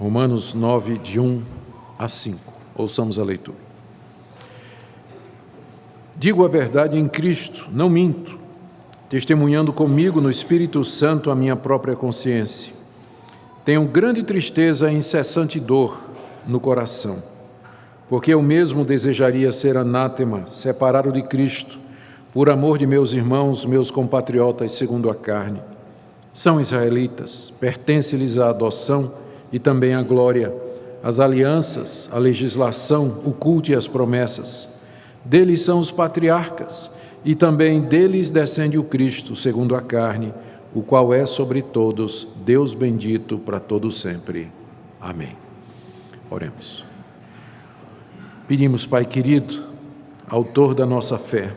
Romanos 9, de 1 a 5. Ouçamos a leitura. Digo a verdade em Cristo, não minto, testemunhando comigo no Espírito Santo a minha própria consciência. Tenho grande tristeza e incessante dor no coração, porque eu mesmo desejaria ser anátema, separado de Cristo, por amor de meus irmãos, meus compatriotas segundo a carne. São israelitas, pertence-lhes a adoção e também a glória, as alianças, a legislação, o culto e as promessas. Deles são os patriarcas, e também deles descende o Cristo, segundo a carne, o qual é sobre todos, Deus bendito para todos sempre. Amém. Oremos. Pedimos, Pai querido, autor da nossa fé,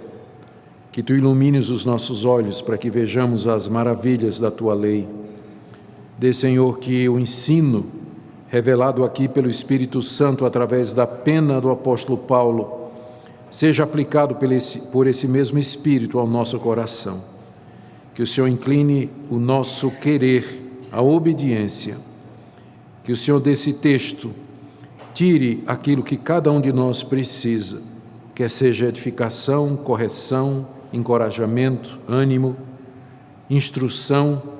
que Tu ilumines os nossos olhos para que vejamos as maravilhas da Tua lei. Dê, Senhor, que o ensino revelado aqui pelo Espírito Santo através da pena do apóstolo Paulo seja aplicado por esse mesmo Espírito ao nosso coração. Que o Senhor incline o nosso querer à obediência. Que o Senhor desse texto tire aquilo que cada um de nós precisa, quer seja edificação, correção, encorajamento, ânimo, instrução,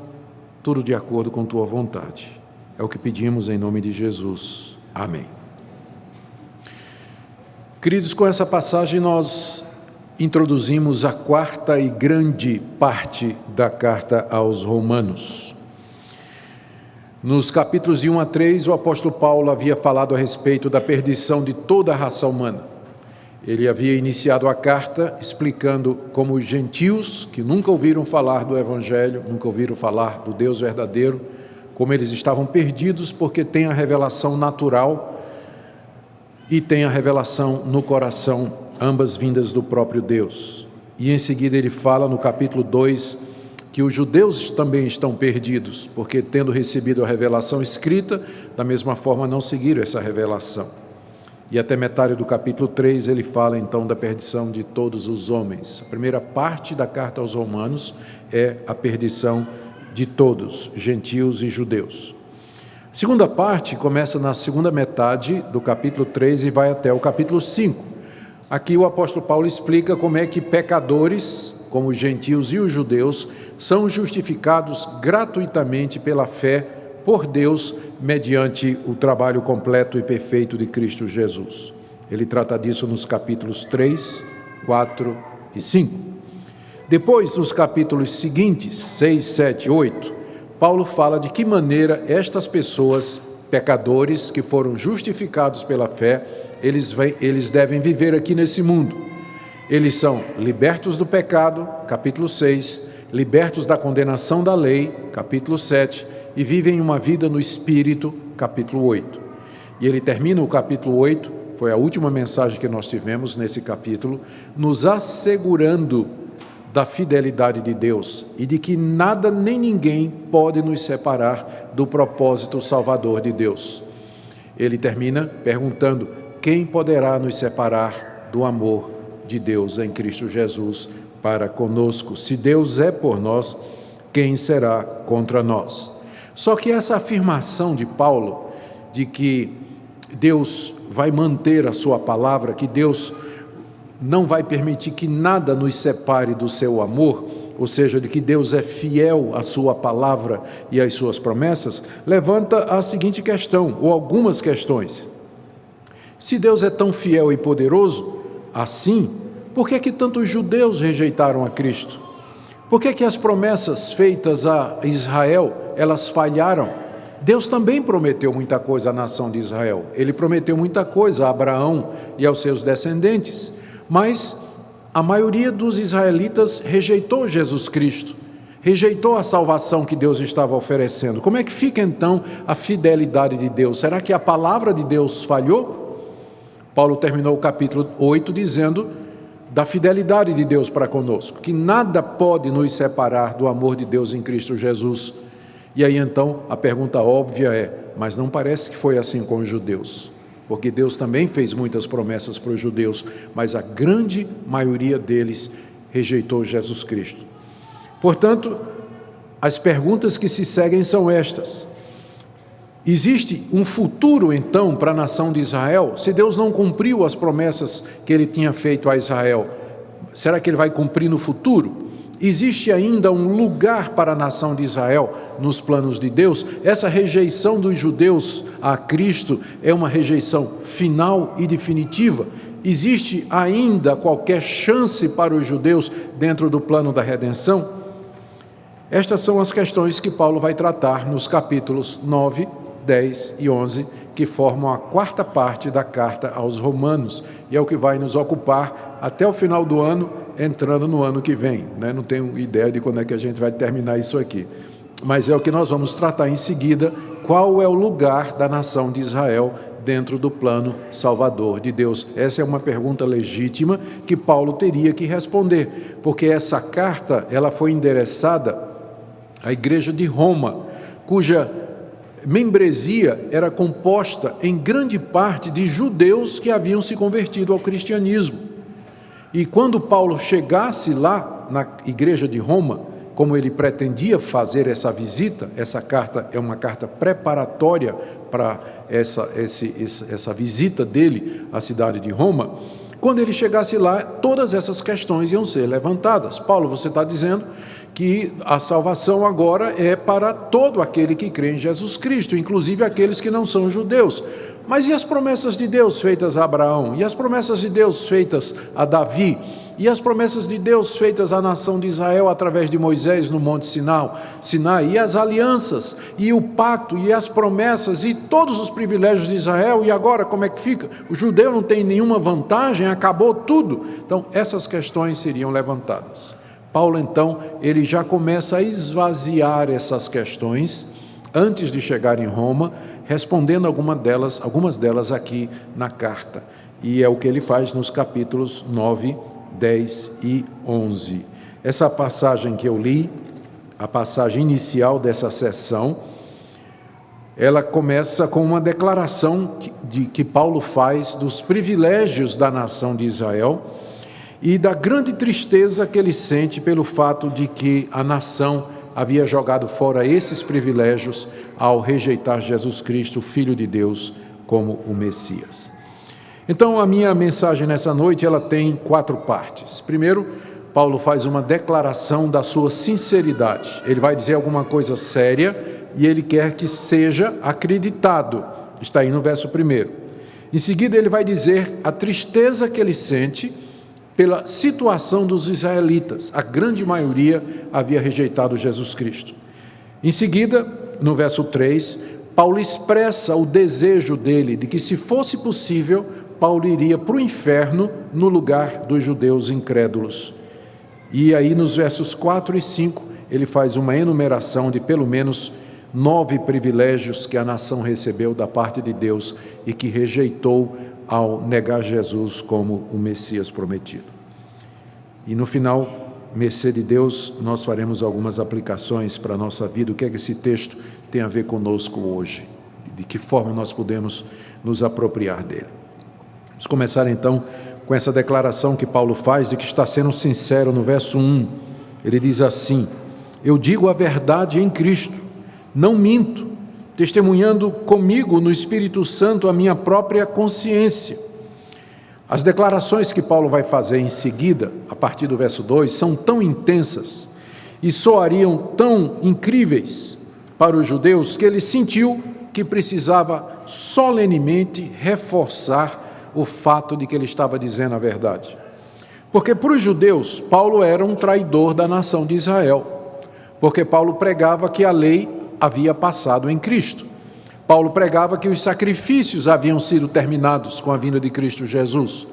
tudo de acordo com Tua vontade. É o que pedimos em nome de Jesus. Amém. Queridos, com essa passagem nós introduzimos a quarta e grande parte da carta aos Romanos. Nos capítulos de 1 a 3, o apóstolo Paulo havia falado a respeito da perdição de toda a raça humana. Ele havia iniciado a carta explicando como os gentios, que nunca ouviram falar do Evangelho, nunca ouviram falar do Deus verdadeiro, como eles estavam perdidos porque têm a revelação natural e têm a revelação no coração, ambas vindas do próprio Deus. E em seguida ele fala no capítulo 2 que os judeus também estão perdidos, porque tendo recebido a revelação escrita, da mesma forma não seguiram essa revelação. E até metade do capítulo 3 ele fala então da perdição de todos os homens. A primeira parte da carta aos Romanos é a perdição de todos, gentios e judeus. A segunda parte começa na segunda metade do capítulo 3 e vai até o capítulo 5. Aqui o apóstolo Paulo explica como é que pecadores, como os gentios e os judeus, são justificados gratuitamente pela fé por Deus, mediante o trabalho completo e perfeito de Cristo Jesus. Ele trata disso nos capítulos 3, 4 e 5. Depois, nos capítulos seguintes, 6, 7 e 8, Paulo fala de que maneira estas pessoas, pecadores, que foram justificados pela fé, eles devem viver aqui nesse mundo. Eles são libertos do pecado, capítulo 6, libertos da condenação da lei, capítulo 7, e vivem uma vida no Espírito, capítulo 8. E ele termina o capítulo 8, foi a última mensagem que nós tivemos nesse capítulo, nos assegurando da fidelidade de Deus e de que nada nem ninguém pode nos separar do propósito salvador de Deus. Ele termina perguntando: quem poderá nos separar do amor de Deus em Cristo Jesus para conosco? Se Deus é por nós, quem será contra nós? Só que essa afirmação de Paulo, de que Deus vai manter a sua palavra, que Deus não vai permitir que nada nos separe do seu amor, ou seja, de que Deus é fiel à sua palavra e às suas promessas, levanta a seguinte questão, ou algumas questões. Se Deus é tão fiel e poderoso assim, por que tantos judeus rejeitaram a Cristo? Por que as promessas feitas a Israel, elas falharam? Deus também prometeu muita coisa à nação de Israel. Ele prometeu muita coisa a Abraão e aos seus descendentes. Mas a maioria dos israelitas rejeitou Jesus Cristo, rejeitou a salvação que Deus estava oferecendo. Como é que fica então a fidelidade de Deus? Será que a palavra de Deus falhou? Paulo terminou o capítulo 8 dizendo da fidelidade de Deus para conosco, que nada pode nos separar do amor de Deus em Cristo Jesus. E aí então a pergunta óbvia é: mas não parece que foi assim com os judeus? Porque Deus também fez muitas promessas para os judeus, mas a grande maioria deles rejeitou Jesus Cristo. Portanto, as perguntas que se seguem são estas: Existe um futuro, então, para a nação de Israel? Se Deus não cumpriu as promessas que ele tinha feito a Israel, será que ele vai cumprir no futuro? Existe ainda um lugar para a nação de Israel nos planos de Deus? Essa rejeição dos judeus a Cristo é uma rejeição final e definitiva? Existe ainda qualquer chance para os judeus dentro do plano da redenção? Estas são as questões que Paulo vai tratar nos capítulos 9, 10 e 11, que formam a quarta parte da carta aos Romanos, e é o que vai nos ocupar até o final do ano, entrando no ano que vem, né? Não tenho ideia de quando é que a gente vai terminar isso aqui, mas é o que nós vamos tratar em seguida, qual é o lugar da nação de Israel dentro do plano salvador de Deus. Essa é uma pergunta legítima que Paulo teria que responder, porque essa carta ela foi endereçada à igreja de Roma, cuja membresia era composta em grande parte de judeus que haviam se convertido ao cristianismo. E quando Paulo chegasse lá na igreja de Roma, como ele pretendia fazer essa visita, essa carta é uma carta preparatória para essa visita dele à cidade de Roma, quando ele chegasse lá, todas essas questões iam ser levantadas. Paulo, você está dizendo que a salvação agora é para todo aquele que crê em Jesus Cristo, inclusive aqueles que não são judeus. Mas e as promessas de Deus feitas a Abraão? E as promessas de Deus feitas a Davi? E as promessas de Deus feitas à nação de Israel através de Moisés no Monte Sinai? E as alianças, e o pacto, e as promessas, e todos os privilégios de Israel? E agora como é que fica? O judeu não tem nenhuma vantagem, acabou tudo. Então essas questões seriam levantadas. Paulo então, ele já começa a esvaziar essas questões antes de chegar em Roma, respondendo algumas delas aqui na carta. E é o que ele faz nos capítulos 9, 10 e 11. Essa passagem que eu li, a passagem inicial dessa sessão, ela começa com uma declaração que Paulo faz dos privilégios da nação de Israel e da grande tristeza que ele sente pelo fato de que a nação havia jogado fora esses privilégios ao rejeitar Jesus Cristo, Filho de Deus, como o Messias. Então, a minha mensagem nessa noite, ela tem 4 partes. Primeiro, Paulo faz uma declaração da sua sinceridade. Ele vai dizer alguma coisa séria e ele quer que seja acreditado. Está aí no verso 1. Em seguida, ele vai dizer a tristeza que ele sente pela situação dos israelitas. A grande maioria havia rejeitado Jesus Cristo. Em seguida, no verso 3, Paulo expressa o desejo dele de que, se fosse possível, Paulo iria para o inferno no lugar dos judeus incrédulos. E aí, nos versos 4 e 5, ele faz uma enumeração de pelo menos 9 privilégios que a nação recebeu da parte de Deus e que rejeitou ao negar Jesus como o Messias prometido. E no final, mercê de Deus, nós faremos algumas aplicações para a nossa vida. O que é que esse texto tem a ver conosco hoje? De que forma nós podemos nos apropriar dele? Vamos começar então com essa declaração que Paulo faz de que está sendo sincero no verso 1. Ele diz assim: eu digo a verdade em Cristo, não minto, testemunhando comigo no Espírito Santo a minha própria consciência. As declarações que Paulo vai fazer em seguida, a partir do verso 2, são tão intensas e soariam tão incríveis para os judeus que ele sentiu que precisava solenemente reforçar o fato de que ele estava dizendo a verdade. Porque para os judeus, Paulo era um traidor da nação de Israel, porque Paulo pregava que a lei havia passado em Cristo. Paulo pregava que os sacrifícios haviam sido terminados com a vinda de Cristo Jesus.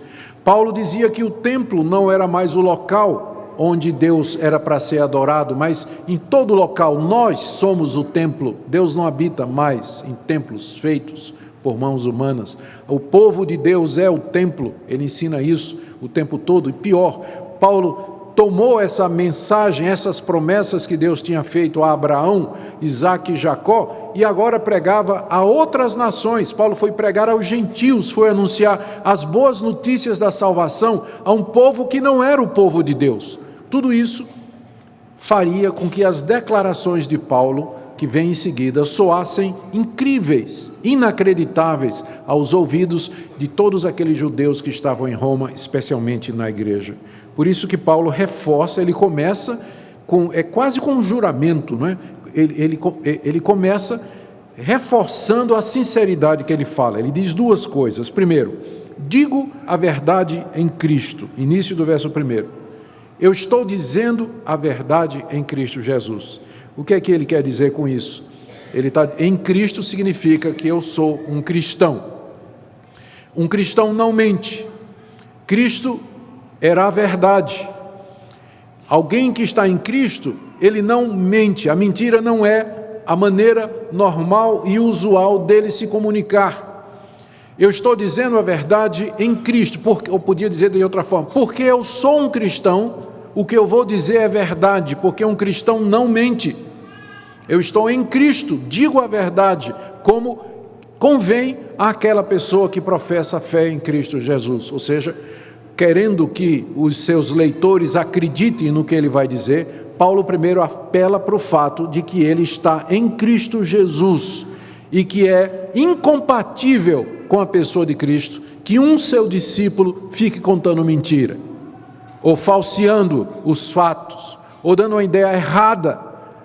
Paulo dizia que o templo não era mais o local onde Deus era para ser adorado, mas em todo local nós somos o templo. Deus não habita mais em templos feitos por mãos humanas. O povo de Deus é o templo, ele ensina isso o tempo todo. E pior, Paulo tomou essa mensagem, essas promessas que Deus tinha feito a Abraão, Isaque e Jacó, e agora pregava a outras nações. Paulo foi pregar aos gentios, foi anunciar as boas notícias da salvação a um povo que não era o povo de Deus. Tudo isso faria com que as declarações de Paulo que vem em seguida soassem incríveis, inacreditáveis aos ouvidos de todos aqueles judeus que estavam em Roma, especialmente na igreja. Por isso que Paulo reforça, ele começa quase com um juramento, não é? Ele começa reforçando a sinceridade que ele fala. Ele diz duas coisas. Primeiro, digo a verdade em Cristo. Início do verso 1. Eu estou dizendo a verdade em Cristo Jesus. O que é que ele quer dizer com isso? Em Cristo significa que eu sou um cristão. Um cristão não mente. Cristo era a verdade. Alguém que está em Cristo, ele não mente. A mentira não é a maneira normal e usual dele se comunicar. Eu estou dizendo a verdade em Cristo, porque eu podia dizer de outra forma, porque eu sou um cristão, o que eu vou dizer é verdade, porque um cristão não mente. Eu estou em Cristo, digo a verdade, como convém àquela pessoa que professa a fé em Cristo Jesus, ou seja, querendo que os seus leitores acreditem no que ele vai dizer, Paulo primeiro apela para o fato de que ele está em Cristo Jesus e que é incompatível com a pessoa de Cristo que um seu discípulo fique contando mentira, ou falseando os fatos, ou dando uma ideia errada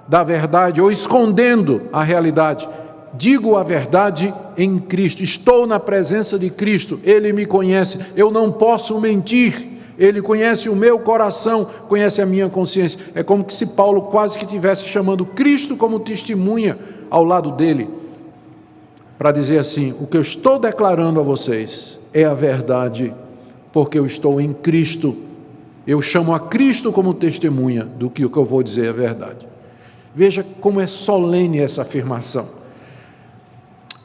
da verdade, ou escondendo a realidade. Digo a verdade em Cristo, estou na presença de Cristo, Ele me conhece, eu não posso mentir, Ele conhece o meu coração, conhece a minha consciência. É como se Paulo quase que estivesse chamando Cristo como testemunha ao lado dele, para dizer assim, o que eu estou declarando a vocês é a verdade, porque eu estou em Cristo, eu chamo a Cristo como testemunha do que o que eu vou dizer é verdade. Veja como é solene essa afirmação.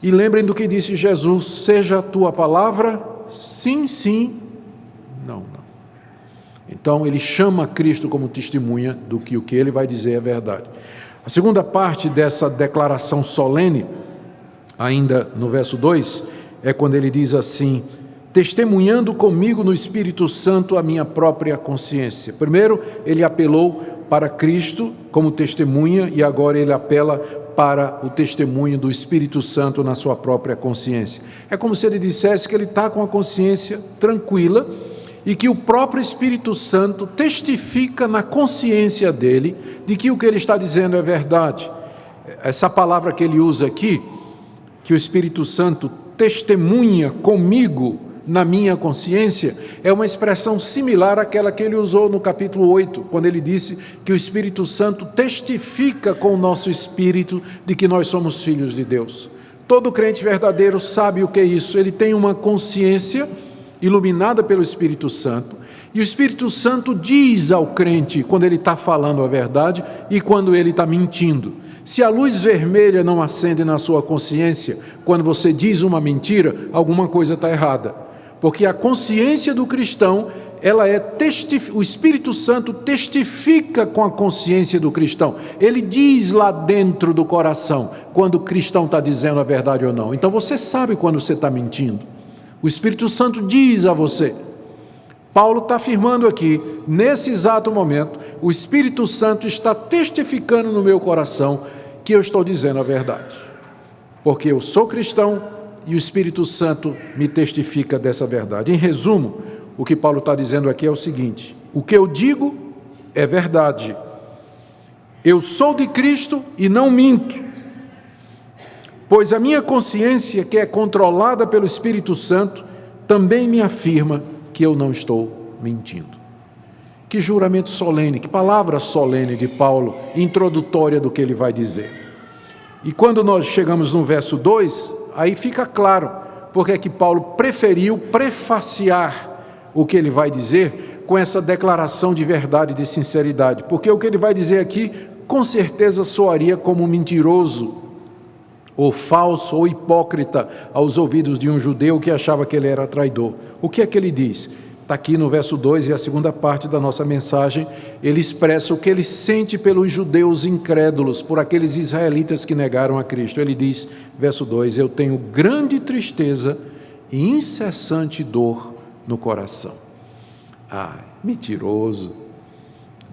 E lembrem do que disse Jesus, seja a tua palavra, sim, sim, não, não. Então ele chama Cristo como testemunha do que o que ele vai dizer é verdade. A segunda parte dessa declaração solene, ainda no verso 2, é quando ele diz assim, testemunhando comigo no Espírito Santo a minha própria consciência. Primeiro, ele apelou para Cristo como testemunha e agora ele apela para o testemunho do Espírito Santo na sua própria consciência. É como se ele dissesse que ele está com a consciência tranquila e que o próprio Espírito Santo testifica na consciência dele de que o que ele está dizendo é verdade. Essa palavra que ele usa aqui, que o Espírito Santo testemunha comigo na minha consciência, é uma expressão similar àquela que ele usou no capítulo 8, quando ele disse que o Espírito Santo testifica com o nosso espírito de que nós somos filhos de Deus. Todo crente verdadeiro sabe o que é isso, ele tem uma consciência iluminada pelo Espírito Santo, e o Espírito Santo diz ao crente quando ele está falando a verdade e quando ele está mentindo. Se a luz vermelha não acende na sua consciência, quando você diz uma mentira, alguma coisa está errada. Porque a consciência do cristão, o Espírito Santo testifica com a consciência do cristão. Ele diz lá dentro do coração, quando o cristão está dizendo a verdade ou não. Então você sabe quando você está mentindo. O Espírito Santo diz a você. Paulo está afirmando aqui, nesse exato momento, o Espírito Santo está testificando no meu coração que eu estou dizendo a verdade. Porque eu sou cristão, e o Espírito Santo me testifica dessa verdade. Em resumo, o que Paulo está dizendo aqui é o seguinte, o que eu digo é verdade. Eu sou de Cristo e não minto, pois a minha consciência, que é controlada pelo Espírito Santo, também me afirma que eu não estou mentindo. Que juramento solene, que palavra solene de Paulo, introdutória do que ele vai dizer. E quando nós chegamos no verso 2, aí fica claro porque é que Paulo preferiu prefaciar o que ele vai dizer com essa declaração de verdade e de sinceridade, porque o que ele vai dizer aqui com certeza soaria como mentiroso, ou falso, ou hipócrita aos ouvidos de um judeu que achava que ele era traidor. O que é que ele diz? Está aqui no verso 2 e a segunda parte da nossa mensagem, ele expressa o que ele sente pelos judeus incrédulos, por aqueles israelitas que negaram a Cristo. Ele diz, verso 2, eu tenho grande tristeza e incessante dor no coração. Mentiroso,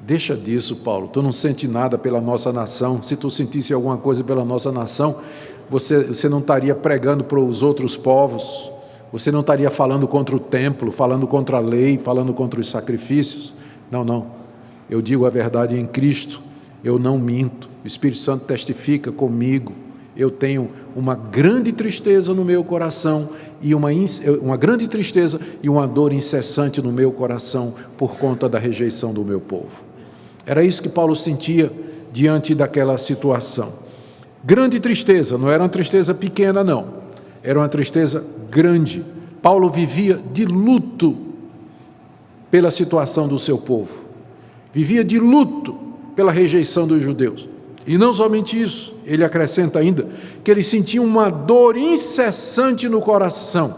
Deixa disso, Paulo, tu não sente nada pela nossa nação. Se tu sentisse alguma coisa pela nossa nação, você não estaria pregando para os outros povos, você não estaria falando contra o templo, falando contra a lei, falando contra os sacrifícios. Não, eu digo a verdade em Cristo, eu não minto, o Espírito Santo testifica comigo. Eu tenho uma grande tristeza no meu coração e uma grande tristeza e uma dor incessante no meu coração por conta da rejeição do meu povo. Era isso que Paulo sentia diante daquela situação. Grande tristeza, não era uma tristeza pequena não, era uma tristeza grande. Paulo vivia de luto pela situação do seu povo, vivia de luto pela rejeição dos judeus. E não somente isso, ele acrescenta ainda que ele sentia uma dor incessante no coração.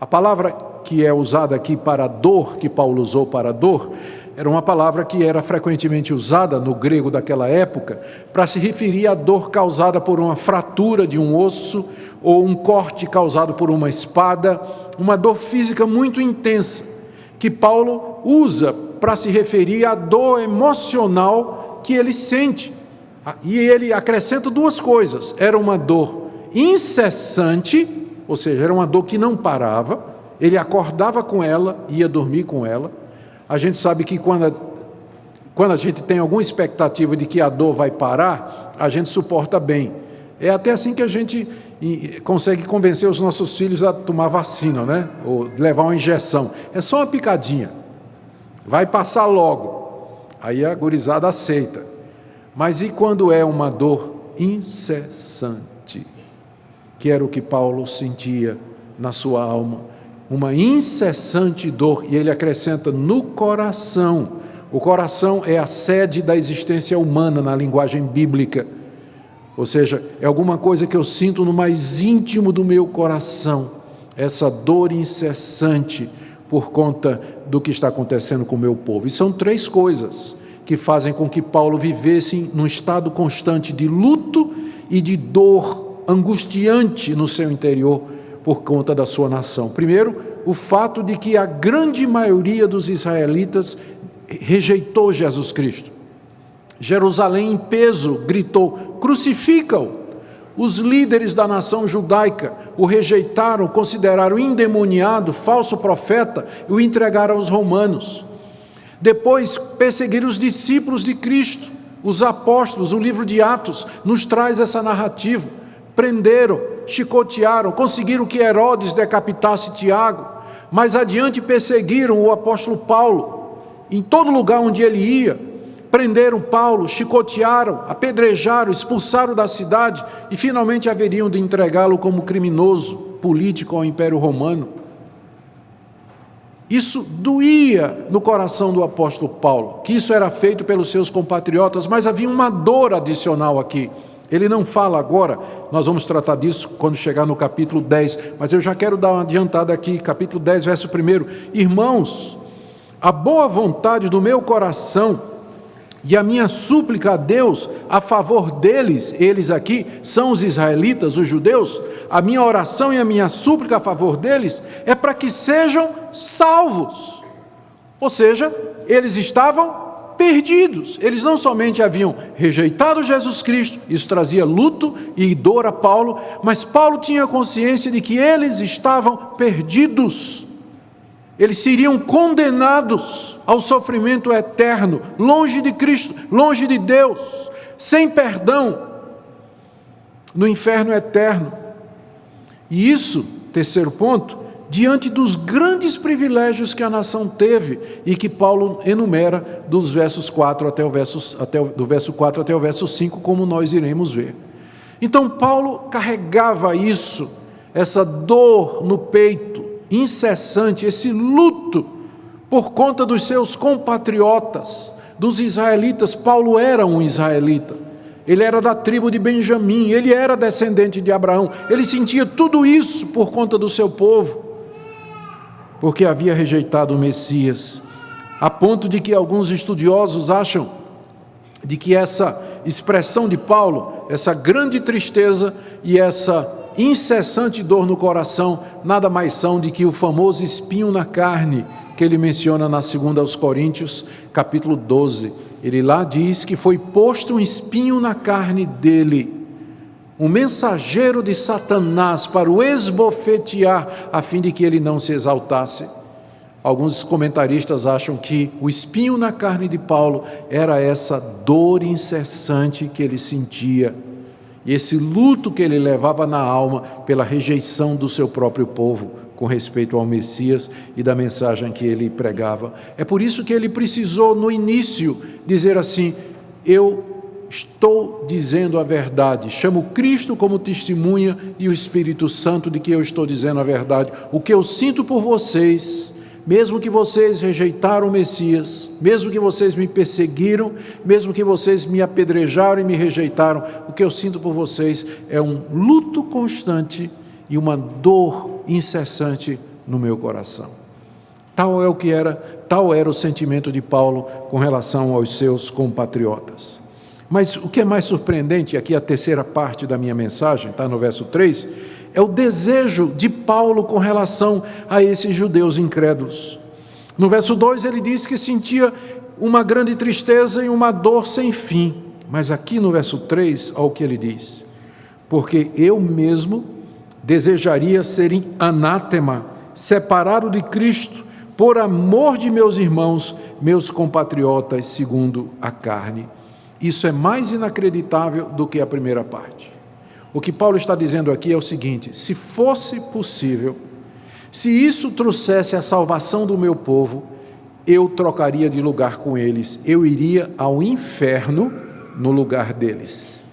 A palavra que é usada aqui para dor, que Paulo usou para dor, era uma palavra que era frequentemente usada no grego daquela época para se referir à dor causada por uma fratura de um osso ou um corte causado por uma espada, uma dor física muito intensa, que Paulo usa para se referir à dor emocional que ele sente. E ele acrescenta duas coisas: era uma dor incessante, ou seja, era uma dor que não parava, ele acordava com ela, ia dormir com ela. A gente sabe que quando a gente tem alguma expectativa de que a dor vai parar, a gente suporta bem. É até assim que a gente consegue convencer os nossos filhos a tomar vacina, né? Ou levar uma injeção. É só uma picadinha, vai passar logo. Aí a gurizada aceita. Mas e quando é uma dor incessante? Que era o que Paulo sentia na sua alma. Uma incessante dor, e ele acrescenta no coração. O coração é a sede da existência humana na linguagem bíblica. Ou seja, é alguma coisa que eu sinto no mais íntimo do meu coração. Essa dor incessante por conta do que está acontecendo com o meu povo. E são três coisas que fazem com que Paulo vivesse num estado constante de luto e de dor angustiante no seu interior por conta da sua nação. Primeiro, o fato de que a grande maioria dos israelitas rejeitou Jesus Cristo. Jerusalém em peso gritou: crucifica-o! Os líderes da nação judaica o rejeitaram, consideraram endemoniado, falso profeta, e o entregaram aos romanos. Depois perseguiram os discípulos de Cristo, os apóstolos. O livro de Atos nos traz essa narrativa. Prenderam, chicotearam, conseguiram que Herodes decapitasse Tiago. Mais adiante perseguiram o apóstolo Paulo. Em todo lugar onde ele ia, prenderam Paulo, chicotearam, apedrejaram, expulsaram da cidade e finalmente haveriam de entregá-lo como criminoso político ao Império Romano. Isso doía no coração do apóstolo Paulo, que isso era feito pelos seus compatriotas, mas havia uma dor adicional aqui. Ele não fala agora, nós vamos tratar disso quando chegar no capítulo 10, mas eu já quero dar uma adiantada aqui, capítulo 10, verso 1. Irmãos, a boa vontade do meu coração e a minha súplica a Deus a favor deles, eles aqui são os israelitas, os judeus, a minha oração e a minha súplica a favor deles é para que sejam salvos. Ou seja, eles estavam perdidos. Eles não somente haviam rejeitado Jesus Cristo, isso trazia luto e dor a Paulo, mas Paulo tinha consciência de que eles estavam perdidos. Eles seriam condenados ao sofrimento eterno, longe de Cristo, longe de Deus, sem perdão, no inferno eterno. E isso, terceiro ponto, diante dos grandes privilégios que a nação teve e que Paulo enumera dos versos 4 do verso 4 até o verso 5, como nós iremos ver. Então Paulo carregava isso, essa dor no peito, incessante, esse luto por conta dos seus compatriotas, dos israelitas. Paulo era um israelita, ele era da tribo de Benjamim, ele era descendente de Abraão, ele sentia tudo isso por conta do seu povo, porque havia rejeitado o Messias, a ponto de que alguns estudiosos acham de que essa expressão de Paulo, essa grande tristeza e essa incessante dor no coração, nada mais são do que o famoso espinho na carne, que ele menciona na 2 aos Coríntios, capítulo 12, ele lá diz que foi posto um espinho na carne dele, um mensageiro de Satanás para o esbofetear, a fim de que ele não se exaltasse. Alguns comentaristas acham que o espinho na carne de Paulo era essa dor incessante que ele sentia, e esse luto que ele levava na alma pela rejeição do seu próprio povo com respeito ao Messias e da mensagem que ele pregava. É por isso que ele precisou, no início, dizer assim: eu estou dizendo a verdade, chamo Cristo como testemunha e o Espírito Santo de que eu estou dizendo a verdade. O que eu sinto por vocês, mesmo que vocês rejeitaram o Messias, mesmo que vocês me perseguiram, mesmo que vocês me apedrejaram e me rejeitaram, o que eu sinto por vocês é um luto constante e uma dor incessante no meu coração. Tal era o sentimento de Paulo com relação aos seus compatriotas. Mas o que é mais surpreendente, aqui a terceira parte da minha mensagem, está no verso 3, é o desejo de Paulo com relação a esses judeus incrédulos. No verso 2 ele diz que sentia uma grande tristeza e uma dor sem fim. Mas aqui no verso 3, olha o que ele diz: porque eu mesmo desejaria ser anátema, separado de Cristo, por amor de meus irmãos, meus compatriotas, segundo a carne. Isso é mais inacreditável do que a primeira parte. O que Paulo está dizendo aqui é o seguinte: se fosse possível, se isso trouxesse a salvação do meu povo, eu trocaria de lugar com eles, eu iria ao inferno no lugar deles.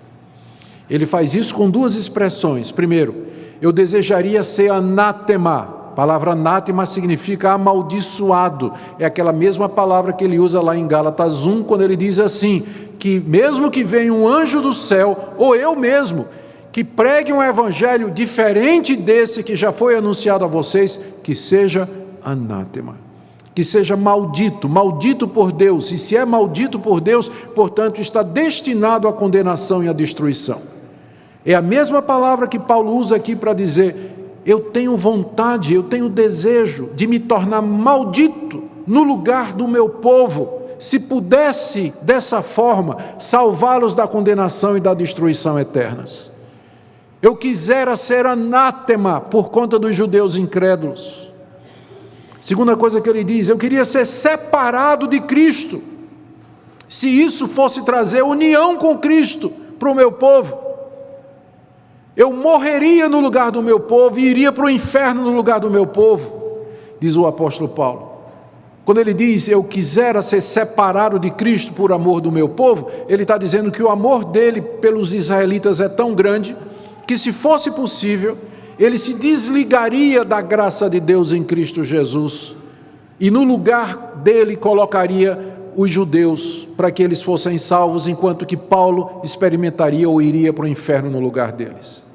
Ele faz isso com duas expressões. Primeiro, eu desejaria ser anátema. A palavra anátema significa amaldiçoado. É aquela mesma palavra que ele usa lá em Gálatas 1, quando ele diz assim, que mesmo que venha um anjo do céu, ou eu mesmo, que pregue um evangelho diferente desse que já foi anunciado a vocês, que seja anátema, que seja maldito, maldito por Deus. E se é maldito por Deus, portanto está destinado à condenação e à destruição. É a mesma palavra que Paulo usa aqui para dizer: eu tenho vontade, eu tenho desejo de me tornar maldito no lugar do meu povo, se pudesse dessa forma salvá-los da condenação e da destruição eternas. Eu quisera ser anátema por conta dos judeus incrédulos. Segunda coisa que ele diz: eu queria ser separado de Cristo. Se isso fosse trazer união com Cristo para o meu povo, eu morreria no lugar do meu povo e iria para o inferno no lugar do meu povo, diz o apóstolo Paulo. Quando ele diz, eu quisera ser separado de Cristo por amor do meu povo, ele está dizendo que o amor dele pelos israelitas é tão grande, que se fosse possível, ele se desligaria da graça de Deus em Cristo Jesus, e no lugar dele colocaria os judeus, para que eles fossem salvos, enquanto que Paulo experimentaria ou iria para o inferno no lugar deles.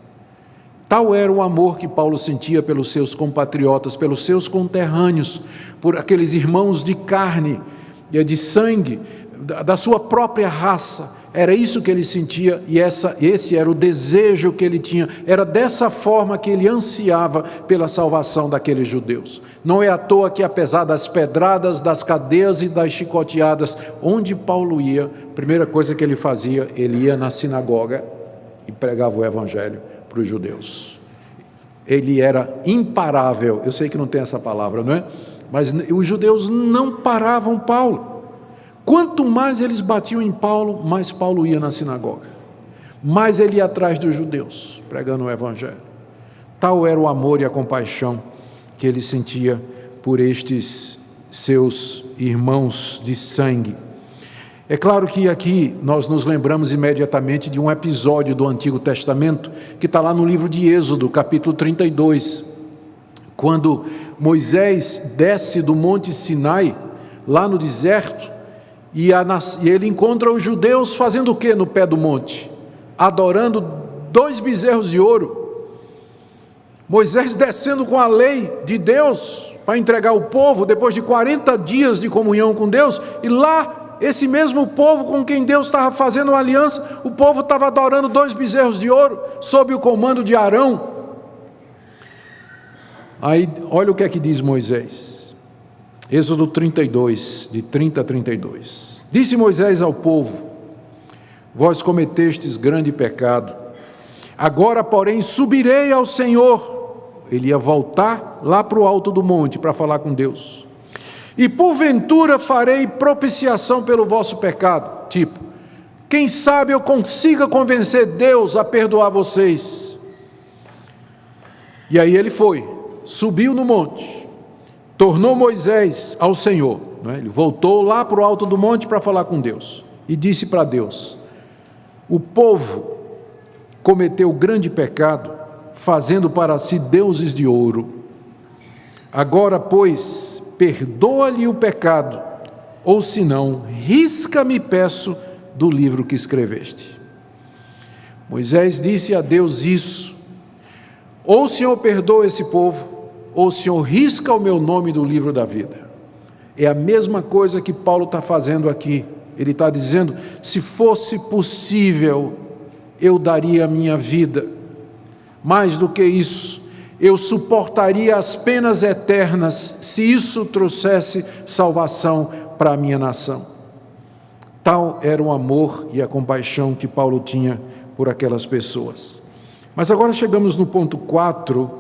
Tal era o amor que Paulo sentia pelos seus compatriotas, pelos seus conterrâneos, por aqueles irmãos de carne, de sangue, da sua própria raça. Era isso que ele sentia e esse era o desejo que ele tinha. Era dessa forma que ele ansiava pela salvação daqueles judeus. Não é à toa que, apesar das pedradas, das cadeias e das chicoteadas, onde Paulo ia, a primeira coisa que ele fazia, ele ia na sinagoga e pregava o evangelho para os judeus. Ele era imparável. Eu sei que não tem essa palavra, não é? Mas os judeus não paravam Paulo. Quanto mais eles batiam em Paulo, mais Paulo ia na sinagoga, mais ele ia atrás dos judeus, pregando o evangelho. Tal era o amor e a compaixão que ele sentia por estes seus irmãos de sangue. É claro que aqui nós nos lembramos imediatamente de um episódio do Antigo Testamento, que está lá no livro de Êxodo, capítulo 32, quando Moisés desce do Monte Sinai, lá no deserto, e ele encontra os judeus fazendo o que no pé do monte? Adorando 2 bezerros de ouro. Moisés descendo com a lei de Deus para entregar o povo, depois de 40 dias de comunhão com Deus, e lá, esse mesmo povo com quem Deus estava fazendo uma aliança, o povo estava adorando 2 bezerros de ouro, sob o comando de Arão. Aí, olha o que é que diz Moisés, Êxodo 32, de 30 a 32. Disse Moisés ao povo: vós cometestes grande pecado. Agora, porém, subirei ao Senhor. Ele ia voltar lá para o alto do monte para falar com Deus. E porventura farei propiciação pelo vosso pecado. Tipo, quem sabe eu consiga convencer Deus a perdoar vocês. E aí ele foi, subiu no monte, tornou Moisés ao Senhor. Ele voltou lá para o alto do monte para falar com Deus. E disse para Deus: o povo cometeu grande pecado, fazendo para si deuses de ouro. Agora, pois, perdoa-lhe o pecado, ou senão, risca-me, peço, do livro que escreveste. Moisés disse a Deus isso: ou o Senhor perdoa esse povo, ou o Senhor risca o meu nome do livro da vida. É a mesma coisa que Paulo está fazendo aqui. Ele está dizendo: se fosse possível, eu daria a minha vida. Mais do que isso, eu suportaria as penas eternas, se isso trouxesse salvação para a minha nação. Tal era o amor e a compaixão que Paulo tinha por aquelas pessoas. Mas agora chegamos no ponto 4,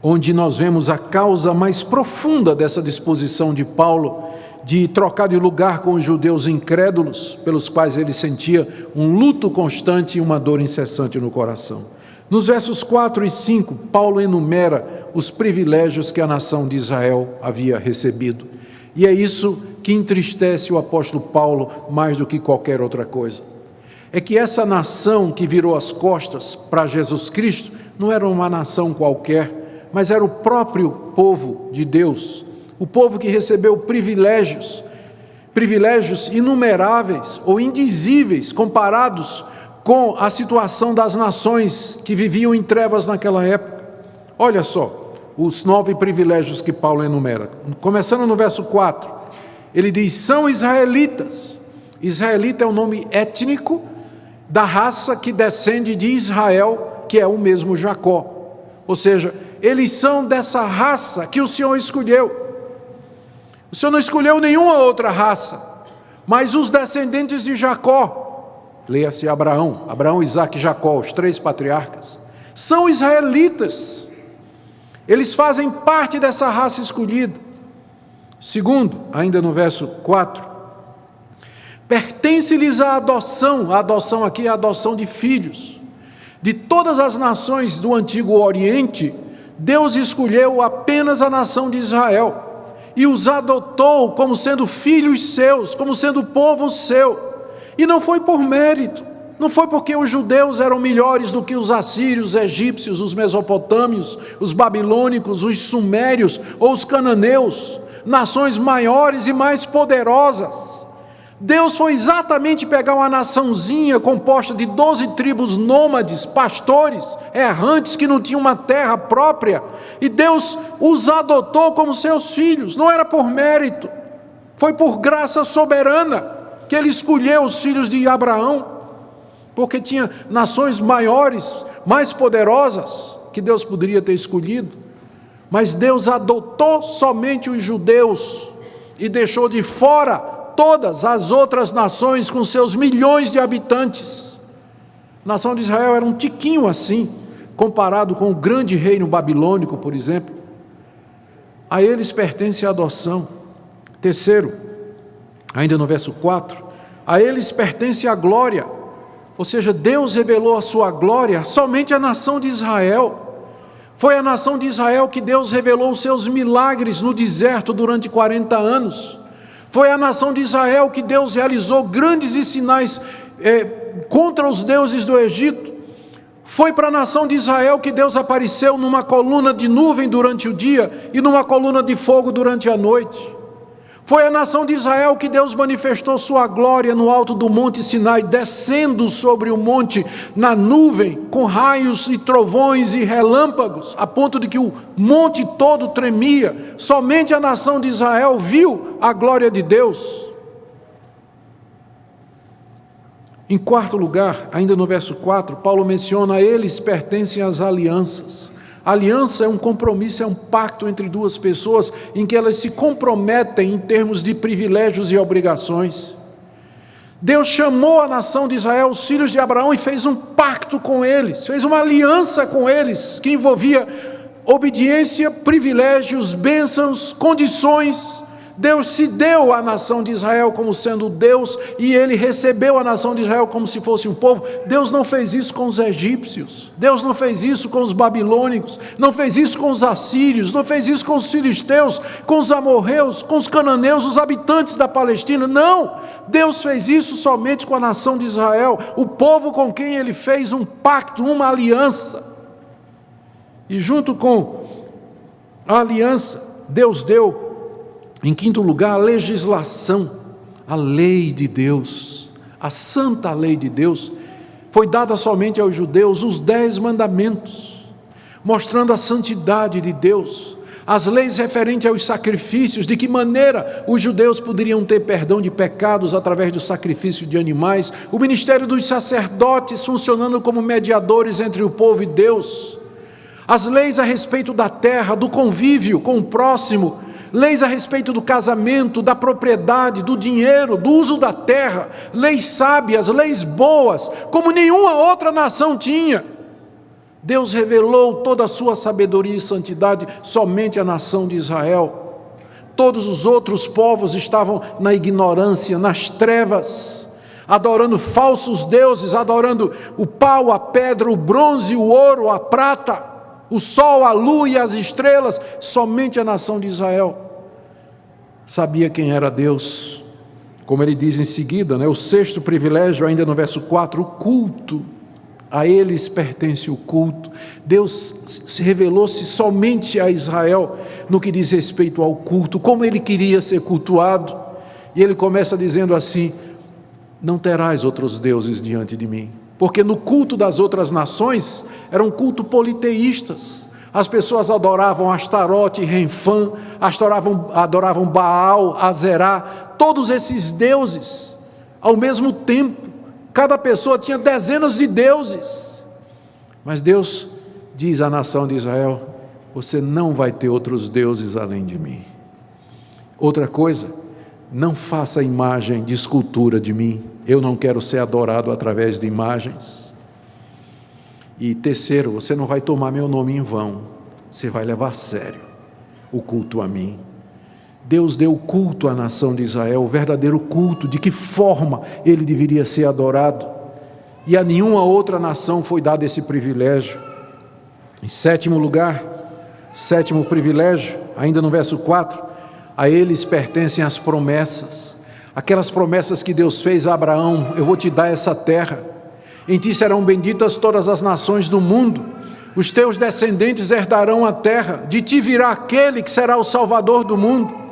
onde nós vemos a causa mais profunda dessa disposição de Paulo de trocar de lugar com os judeus incrédulos, pelos quais ele sentia um luto constante e uma dor incessante no coração. Nos versos 4 e 5, Paulo enumera os privilégios que a nação de Israel havia recebido. E é isso que entristece o apóstolo Paulo mais do que qualquer outra coisa. É que essa nação que virou as costas para Jesus Cristo não era uma nação qualquer, mas era o próprio povo de Deus, o povo que recebeu privilégios inumeráveis ou indizíveis comparados com a situação das nações que viviam em trevas naquela época. Olha só os 9 privilégios que Paulo enumera. Começando no verso 4, ele diz: são israelitas. Israelita é o nome étnico da raça que descende de Israel, que é o mesmo Jacó. Ou seja, eles são dessa raça que o Senhor escolheu. O Senhor não escolheu nenhuma outra raça, mas os descendentes de Jacó, leia-se Abraão, Isaque e Jacó, os 3 patriarcas, são israelitas. Eles fazem parte dessa raça escolhida. Segundo, ainda no verso 4, pertence-lhes a adoção aqui é a adoção de filhos. De todas as nações do Antigo Oriente, Deus escolheu apenas a nação de Israel e os adotou como sendo filhos seus, como sendo povo seu. E não foi por mérito, não foi porque os judeus eram melhores do que os assírios, os egípcios, os mesopotâmios, os babilônicos, os sumérios ou os cananeus, nações maiores e mais poderosas. Deus foi exatamente pegar uma naçãozinha composta de 12 tribos nômades, pastores, errantes que não tinham uma terra própria, e Deus os adotou como seus filhos. Não era por mérito, foi por graça soberana que Ele escolheu os filhos de Abraão, porque tinha nações maiores, mais poderosas, que Deus poderia ter escolhido, mas Deus adotou somente os judeus e deixou de fora todas as outras nações com seus milhões de habitantes. A nação de Israel era um tiquinho assim, comparado com o grande reino babilônico, por exemplo. A eles pertence a adoção. Terceiro, ainda no verso 4, a eles pertence a glória, ou seja, Deus revelou a sua glória somente à nação de Israel. Foi a nação de Israel que Deus revelou os seus milagres no deserto durante 40 anos. Foi a nação de Israel que Deus realizou grandes sinais contra os deuses do Egito. Foi para a nação de Israel que Deus apareceu numa coluna de nuvem durante o dia e numa coluna de fogo durante a noite. Foi a nação de Israel que Deus manifestou sua glória no alto do monte Sinai, descendo sobre o monte na nuvem, com raios e trovões e relâmpagos, a ponto de que o monte todo tremia. Somente a nação de Israel viu a glória de Deus. Em quarto lugar, ainda no verso 4, Paulo menciona: a eles pertencem as alianças. A aliança é um compromisso, é um pacto entre duas pessoas em que elas se comprometem em termos de privilégios e obrigações. Deus chamou a nação de Israel, os filhos de Abraão, e fez um pacto com eles, fez uma aliança com eles, que envolvia obediência, privilégios, bênçãos, condições. Deus se deu à nação de Israel como sendo Deus, e ele recebeu a nação de Israel como se fosse um povo. Deus não fez isso com os egípcios, Deus não fez isso com os babilônicos, não fez isso com os assírios, não fez isso com os filisteus, com os amorreus, com os cananeus, os habitantes da Palestina. Não, Deus fez isso somente com a nação de Israel, o povo com quem ele fez um pacto, uma aliança. E junto com a aliança, Deus deu, em quinto lugar, a legislação, a lei de Deus, a santa lei de Deus. Foi dada somente aos judeus os 10 mandamentos, mostrando a santidade de Deus, as leis referentes aos sacrifícios, de que maneira os judeus poderiam ter perdão de pecados através do sacrifício de animais, o ministério dos sacerdotes funcionando como mediadores entre o povo e Deus, as leis a respeito da terra, do convívio com o próximo, leis a respeito do casamento, da propriedade, do dinheiro, do uso da terra, leis sábias, leis boas, como nenhuma outra nação tinha. Deus revelou toda a sua sabedoria e santidade somente à nação de Israel. Todos os outros povos estavam na ignorância, nas trevas, adorando falsos deuses, adorando o pau, a pedra, o bronze, o ouro, a prata, o sol, a lua e as estrelas. Somente a nação de Israel sabia quem era Deus. Como ele diz em seguida, o sexto privilégio, ainda no verso 4, o culto. A eles pertence o culto. Deus revelou-se somente a Israel no que diz respeito ao culto, como ele queria ser cultuado. E ele começa dizendo assim: não terás outros deuses diante de mim. Porque no culto das outras nações, era um culto politeístas. As pessoas adoravam Astarote, Renfã, adoravam Baal, Azerá, todos esses deuses ao mesmo tempo. Cada pessoa tinha dezenas de deuses. Mas Deus diz à nação de Israel: você não vai ter outros deuses além de mim. Outra coisa, não faça imagem de escultura de mim. Eu não quero ser adorado através de imagens. E terceiro, você não vai tomar meu nome em vão, você vai levar a sério o culto a mim. Deus deu culto à nação de Israel, o verdadeiro culto, de que forma ele deveria ser adorado, e a nenhuma outra nação foi dado esse privilégio. Em sétimo lugar, sétimo privilégio, ainda no verso 4, a eles pertencem as promessas, aquelas promessas que Deus fez a Abraão: eu vou te dar essa terra, em ti serão benditas todas as nações do mundo, os teus descendentes herdarão a terra, de ti virá aquele que será o Salvador do mundo.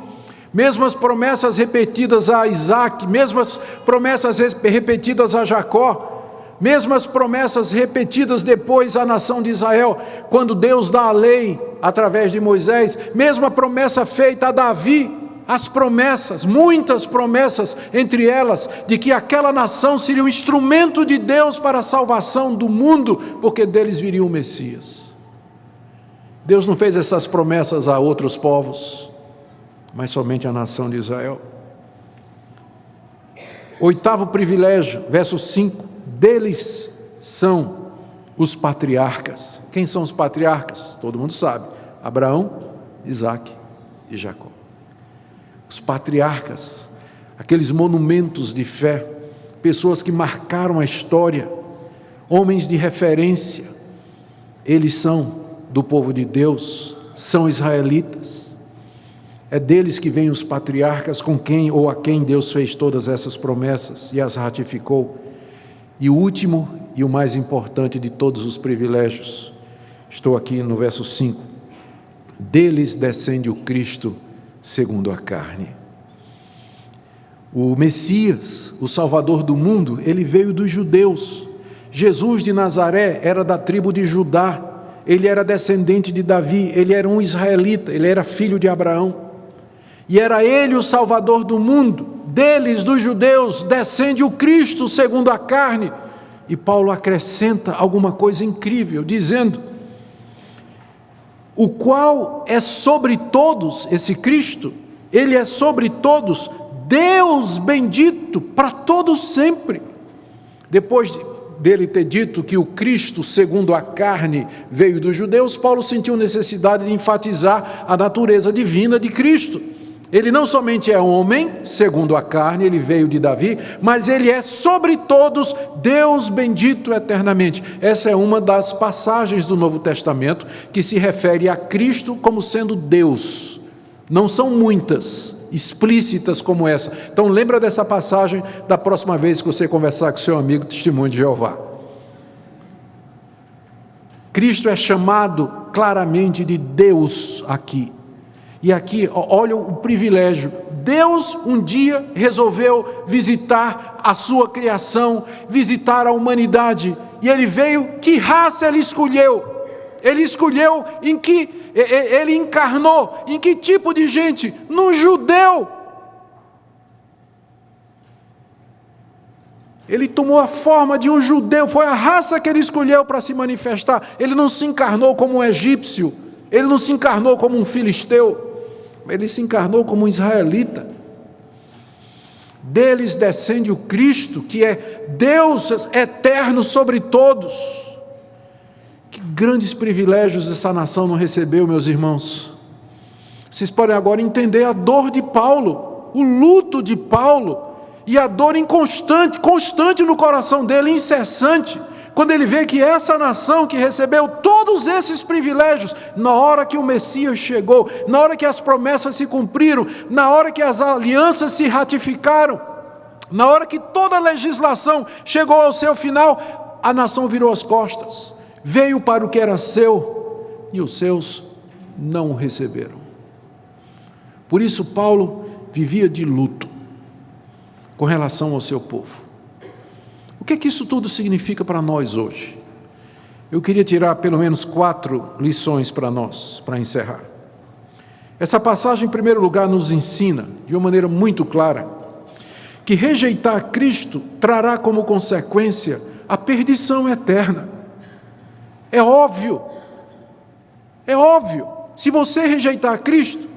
Mesmas promessas repetidas a Isaac, mesmas promessas repetidas a Jacó, mesmas promessas repetidas depois à nação de Israel, quando Deus dá a lei através de Moisés, mesma promessa feita a Davi. As promessas, muitas promessas, entre elas, de que aquela nação seria um instrumento de Deus para a salvação do mundo, porque deles viria o Messias. Deus não fez essas promessas a outros povos, mas somente a nação de Israel. Oitavo privilégio, verso 5, deles são os patriarcas. Quem são os patriarcas? Todo mundo sabe: Abraão, Isaque e Jacó. Os patriarcas, aqueles monumentos de fé, pessoas que marcaram a história, homens de referência, eles são do povo de Deus, são israelitas. É deles que vêm os patriarcas, com quem ou a quem Deus fez todas essas promessas e as ratificou. E o último e o mais importante de todos os privilégios, estou aqui no verso 5, deles descende o Cristo segundo a carne. O Messias, o Salvador do mundo, ele veio dos judeus. Jesus de Nazaré era da tribo de Judá, ele era descendente de Davi, ele era um israelita, ele era filho de Abraão, e era ele o Salvador do mundo. Deles, dos judeus, descende o Cristo segundo a carne. E Paulo acrescenta alguma coisa incrível, dizendo o qual é sobre todos, esse Cristo, ele é sobre todos, Deus bendito para todos sempre. Depois dele ter dito que o Cristo, segundo a carne, veio dos judeus, Paulo sentiu necessidade de enfatizar a natureza divina de Cristo. Ele não somente é homem, segundo a carne, ele veio de Davi, mas ele é sobre todos, Deus bendito eternamente. Essa é uma das passagens do Novo Testamento que se refere a Cristo como sendo Deus. Não são muitas explícitas como essa. Então lembra dessa passagem da próxima vez que você conversar com seu amigo testemunho de Jeová. Cristo é chamado claramente de Deus aqui. E aqui, olha o privilégio. Deus um dia resolveu visitar a sua criação, visitar a humanidade. E ele veio, que raça ele escolheu? Ele escolheu em que, ele encarnou, em que tipo de gente? Num judeu. Ele tomou a forma de um judeu, foi a raça que ele escolheu para se manifestar. Ele não se encarnou como um egípcio, ele não se encarnou como um filisteu, ele se encarnou como um israelita. Deles descende o Cristo, que é Deus eterno sobre todos. Que grandes privilégios essa nação não recebeu, meus irmãos. Vocês podem agora entender a dor de Paulo, o luto de Paulo, e a dor constante no coração dele, incessante, quando ele vê que essa nação que recebeu todos esses privilégios, na hora que o Messias chegou, na hora que as promessas se cumpriram, na hora que as alianças se ratificaram, na hora que toda a legislação chegou ao seu final, a nação virou as costas, veio para o que era seu, e os seus não o receberam. Por isso Paulo vivia de luto com relação ao seu povo. O que é que isso tudo significa para nós hoje? Eu queria tirar pelo menos 4 lições para nós, para encerrar. Essa passagem, em primeiro lugar, nos ensina, de uma maneira muito clara, que rejeitar Cristo trará como consequência a perdição eterna. É óbvio. Se você rejeitar Cristo,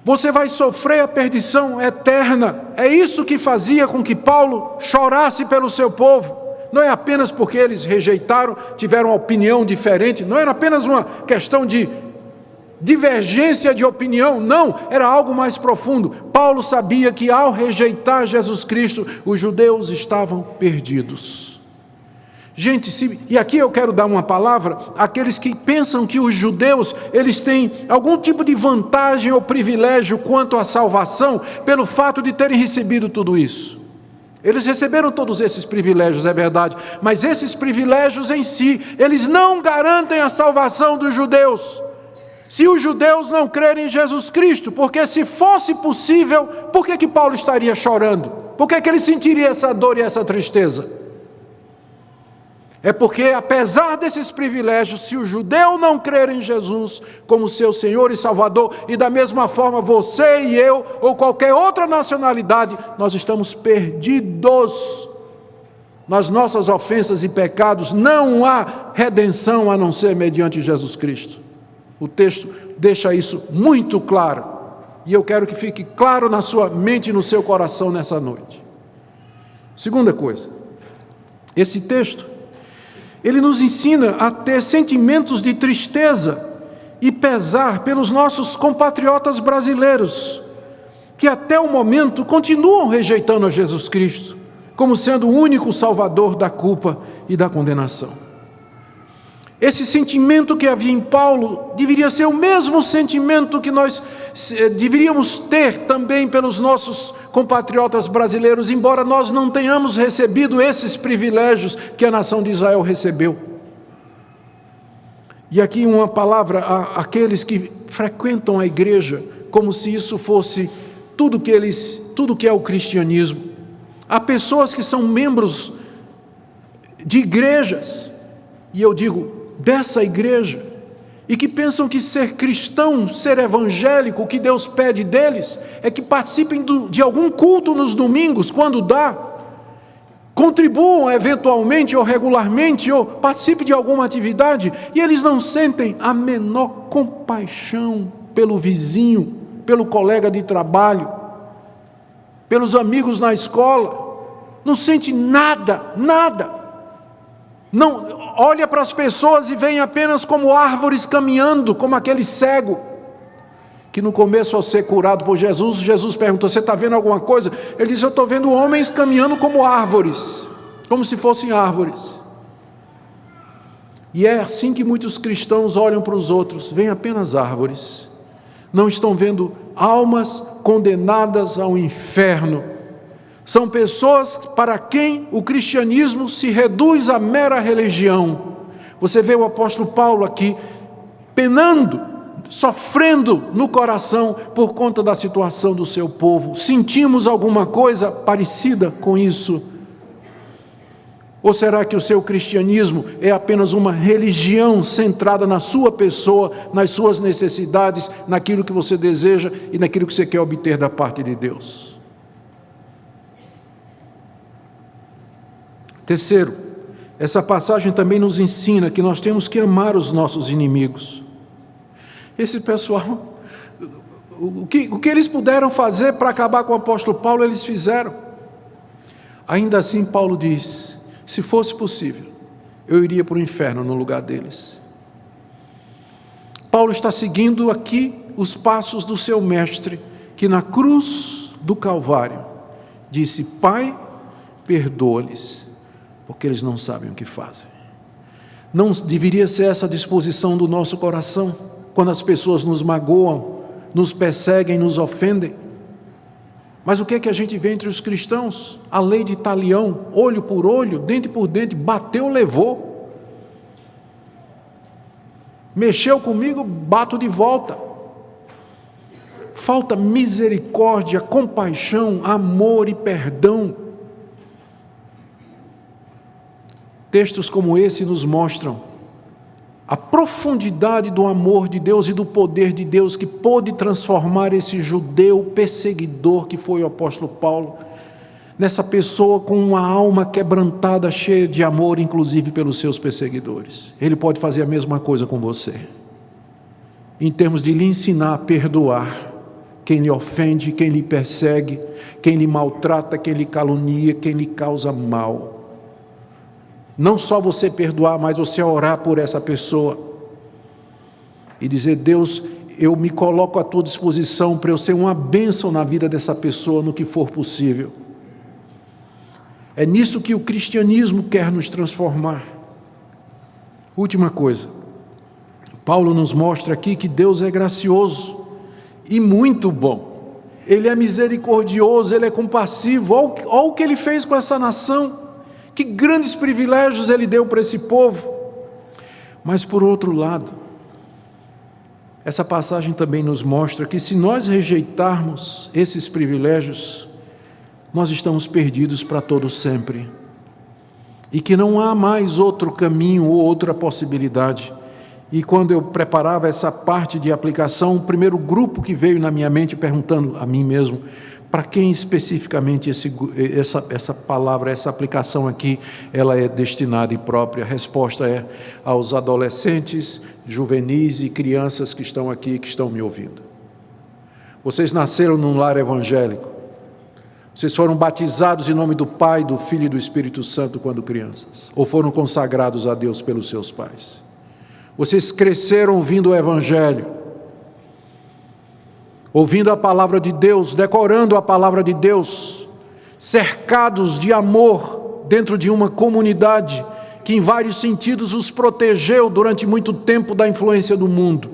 você vai sofrer a perdição eterna. É isso que fazia com que Paulo chorasse pelo seu povo. Não é apenas porque eles rejeitaram, tiveram uma opinião diferente, não era apenas uma questão de divergência de opinião, não, era algo mais profundo. Paulo sabia que ao rejeitar Jesus Cristo, os judeus estavam perdidos. Gente, e aqui eu quero dar uma palavra àqueles que pensam que os judeus, eles têm algum tipo de vantagem ou privilégio quanto à salvação, pelo fato de terem recebido tudo isso. Eles receberam todos esses privilégios, é verdade, mas esses privilégios em si, eles não garantem a salvação dos judeus. Se os judeus não crerem em Jesus Cristo, porque se fosse possível, por que Paulo estaria chorando? Por que ele sentiria essa dor e essa tristeza? É porque, apesar desses privilégios, se o judeu não crer em Jesus como seu Senhor e Salvador, e da mesma forma você e eu, ou qualquer outra nacionalidade, nós estamos perdidos nas nossas ofensas e pecados. Não há redenção a não ser mediante Jesus Cristo. O texto deixa isso muito claro, e eu quero que fique claro na sua mente e no seu coração nessa noite. Segunda coisa, esse texto ele nos ensina a ter sentimentos de tristeza e pesar pelos nossos compatriotas brasileiros, que até o momento continuam rejeitando a Jesus Cristo, como sendo o único salvador da culpa e da condenação. Esse sentimento que havia em Paulo deveria ser o mesmo sentimento que nós deveríamos ter também pelos nossos compatriotas brasileiros, embora nós não tenhamos recebido esses privilégios que a nação de Israel recebeu. E aqui uma palavra àqueles que frequentam a igreja, como se isso fosse tudo que é o cristianismo. Há pessoas que são membros de igrejas, e eu digo, dessa igreja, e que pensam que ser cristão, ser evangélico, o que Deus pede deles, é que participem de algum culto nos domingos, quando dá, contribuam eventualmente ou regularmente ou participem de alguma atividade e eles não sentem a menor compaixão pelo vizinho, pelo colega de trabalho, pelos amigos na escola, não sente nada. Não olha para as pessoas e vem apenas como árvores caminhando, como aquele cego que no começo, ao ser curado por Jesus perguntou: você está vendo alguma coisa? Ele disse: eu estou vendo homens caminhando como árvores, como se fossem árvores. E é assim que muitos cristãos olham para os outros, veem apenas árvores, não estão vendo almas condenadas ao inferno. São pessoas para quem o cristianismo se reduz a mera religião. Você vê o apóstolo Paulo aqui penando, sofrendo no coração por conta da situação do seu povo. Sentimos alguma coisa parecida com isso? Ou será que o seu cristianismo é apenas uma religião centrada na sua pessoa, nas suas necessidades, naquilo que você deseja e naquilo que você quer obter da parte de Deus? Terceiro, essa passagem também nos ensina que nós temos que amar os nossos inimigos. Esse pessoal, o que eles puderam fazer para acabar com o apóstolo Paulo, eles fizeram. Ainda assim, Paulo diz: se fosse possível, eu iria para o inferno no lugar deles. Paulo está seguindo aqui os passos do seu mestre, que na cruz do Calvário disse: Pai, perdoa-lhes, porque eles não sabem o que fazem. Não deveria ser essa a disposição do nosso coração quando as pessoas nos magoam, nos perseguem, nos ofendem? Mas o que é que a gente vê entre os cristãos? A lei de talião, olho por olho, dente por dente, bateu, levou. Mexeu comigo, bato de volta. Falta misericórdia, compaixão, amor e perdão. Textos como esse nos mostram a profundidade do amor de Deus e do poder de Deus que pôde transformar esse judeu perseguidor que foi o apóstolo Paulo, nessa pessoa com uma alma quebrantada, cheia de amor, inclusive pelos seus perseguidores. Ele pode fazer a mesma coisa com você, em termos de lhe ensinar a perdoar quem lhe ofende, quem lhe persegue, quem lhe maltrata, quem lhe calunia, quem lhe causa mal. Não só você perdoar, mas você orar por essa pessoa e dizer: Deus, eu me coloco à tua disposição para eu ser uma bênção na vida dessa pessoa no que for possível. É nisso que o cristianismo quer nos transformar. Última coisa, Paulo nos mostra aqui que Deus é gracioso e muito bom. Ele é misericordioso, Ele é compassivo. Olha o que Ele fez com essa nação. Que grandes privilégios Ele deu para esse povo. Mas por outro lado, essa passagem também nos mostra que se nós rejeitarmos esses privilégios, nós estamos perdidos para todo sempre. E que não há mais outro caminho ou outra possibilidade. E quando eu preparava essa parte de aplicação, o primeiro grupo que veio na minha mente, perguntando a mim mesmo: para quem especificamente essa palavra, essa aplicação aqui, ela é destinada e própria? A resposta é aos adolescentes, juvenis e crianças que estão aqui, que estão me ouvindo. Vocês nasceram num lar evangélico. Vocês foram batizados em nome do Pai, do Filho e do Espírito Santo quando crianças, ou foram consagrados a Deus pelos seus pais. Vocês cresceram ouvindo o Evangelho, ouvindo a palavra de Deus, decorando a palavra de Deus, cercados de amor dentro de uma comunidade que em vários sentidos os protegeu durante muito tempo da influência do mundo.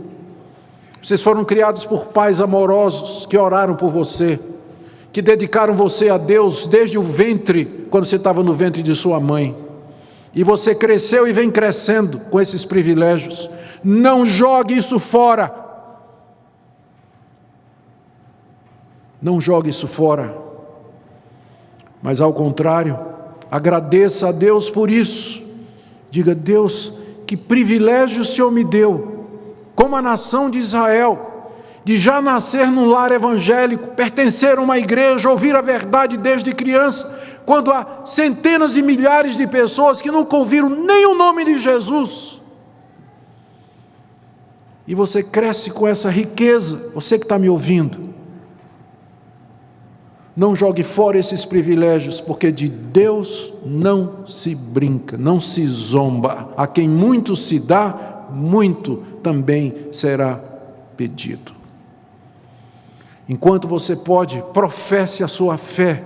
Vocês foram criados por pais amorosos que oraram por você, que dedicaram você a Deus desde o ventre, quando você estava no ventre de sua mãe. E você cresceu e vem crescendo com esses privilégios. Não jogue isso fora. Não jogue isso fora, mas ao contrário, agradeça a Deus por isso. Diga: Deus, que privilégio o Senhor me deu, como a nação de Israel, de já nascer num lar evangélico, pertencer a uma igreja, ouvir a verdade desde criança. quando há centenas de milhares de pessoas que nunca ouviram nem o nome de Jesus. E você cresce com essa riqueza, você que está me ouvindo. Não jogue fora esses privilégios, porque de Deus não se brinca, não se zomba. A quem muito se dá, muito também será pedido. Enquanto você pode, professe a sua fé.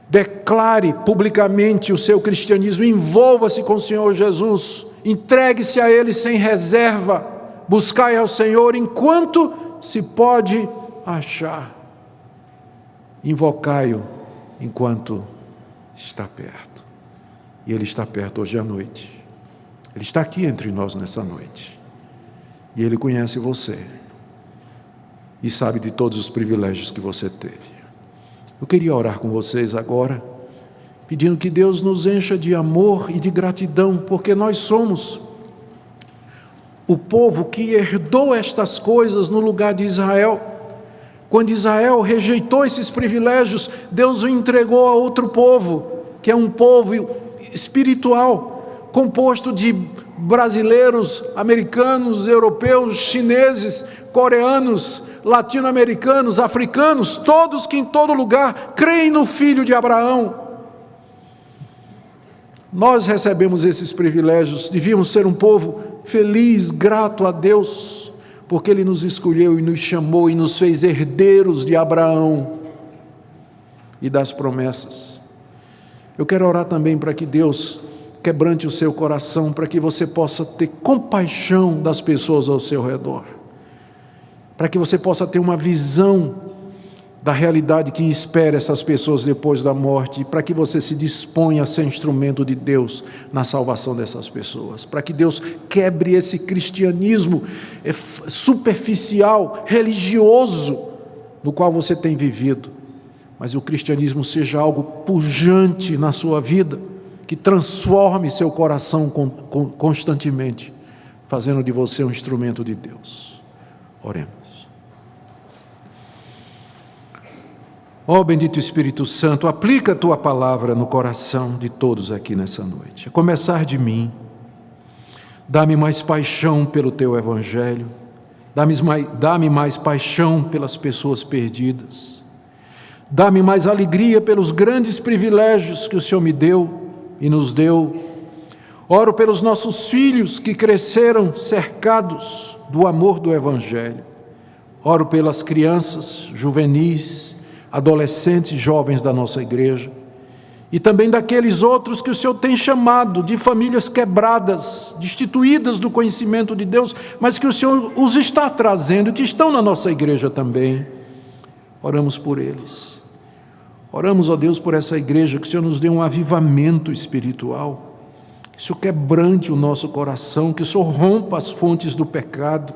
Declare publicamente o seu cristianismo, envolva-se com o Senhor Jesus, entregue-se a Ele sem reserva, buscai ao Senhor enquanto se pode achar, invocai-o enquanto está perto. E Ele está perto hoje à noite, Ele está aqui entre nós nessa noite, e Ele conhece você, e sabe de todos os privilégios que você teve. Eu queria orar com vocês agora, pedindo que Deus nos encha de amor e de gratidão, porque nós somos o povo que herdou estas coisas no lugar de Israel. Quando Israel rejeitou esses privilégios, Deus o entregou a outro povo, que é um povo espiritual, composto de brasileiros, americanos, europeus, chineses, coreanos, latino-americanos, africanos, todos que em todo lugar creem no Filho de Abraão. Nós recebemos esses privilégios, devíamos ser um povo feliz, grato a Deus, porque Ele nos escolheu e nos chamou e nos fez herdeiros de Abraão e das promessas. Eu quero orar também para que Deus quebrante o seu coração, para que você possa ter compaixão das pessoas ao seu redor, para que você possa ter uma visão da realidade que espera essas pessoas depois da morte, para que você se disponha a ser instrumento de Deus na salvação dessas pessoas, para que Deus quebre esse cristianismo superficial, religioso, no qual você tem vivido, mas o cristianismo seja algo pujante na sua vida, que transforme seu coração constantemente, fazendo de você um instrumento de Deus. Oremos. Ó bendito Espírito Santo, aplica a Tua palavra no coração de todos aqui nessa noite. A começar de mim, dá-me mais paixão pelo Teu Evangelho, dá-me mais paixão pelas pessoas perdidas, dá-me mais alegria pelos grandes privilégios que o Senhor me deu e nos deu. Oro pelos nossos filhos que cresceram cercados do amor do Evangelho. Oro pelas crianças, juvenis, adolescentes e jovens da nossa igreja, e também daqueles outros que o Senhor tem chamado de famílias quebradas, destituídas do conhecimento de Deus, mas que o Senhor os está trazendo e que estão na nossa igreja também. Oramos por eles. Oramos, ó Deus, por essa igreja, que o Senhor nos dê um avivamento espiritual, que o Senhor quebrante o nosso coração, que o Senhor rompa as fontes do pecado,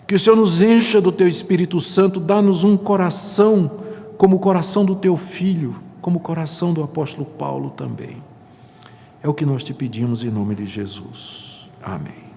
que o Senhor nos encha do Teu Espírito Santo, dá-nos um coração como o coração do Teu Filho, como o coração do apóstolo Paulo também. É o que nós te pedimos em nome de Jesus. Amém.